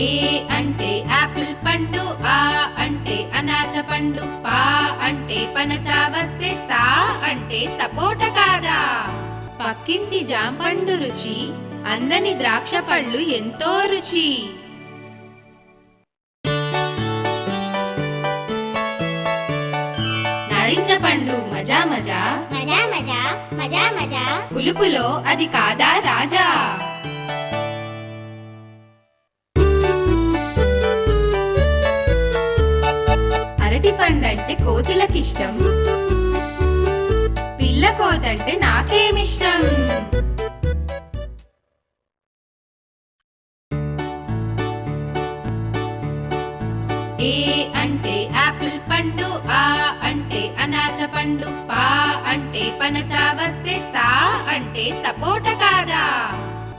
ఏ అంటే యాపిల్ పండు, ఆ అంటే అనాస పండు, పా అంటే పనస వస్తే సా అంటే సపోట కాదా? పక్కింటి జాంపండు రుచి, అందని ద్రాక్ష పళ్ళు ఎంతో రుచి. నారింజ పండు మజా మజా, మజా మజా మజా మజా, పులుపులో అది కాదా రాజా? అరటి పండంటే కోతులకిష్టం, పిల్ల కోతంటే నాకేమిష్టం. ఏ అంటే యాపిల్ పండు, ఆ అంటే అనాస పండు, పా అంటే పనస వస్తే సా అంటే సపోట కాదా?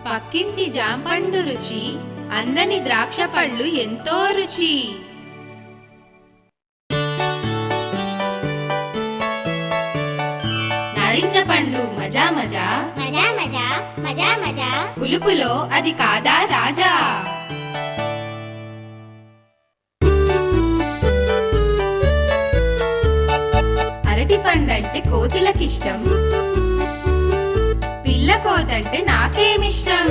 పక్కింటి జాంపండు రుచి, అందని ద్రాక్ష పళ్ళు ఎంతో రుచి. నారింజ పండు మజా మజా, మజా మజా మజా మజా, పులుపులో అది కాదా రాజా? అరటి పండంటే కోతులకిష్టం, పిల్ల కోతంటే నాకేమిష్టం.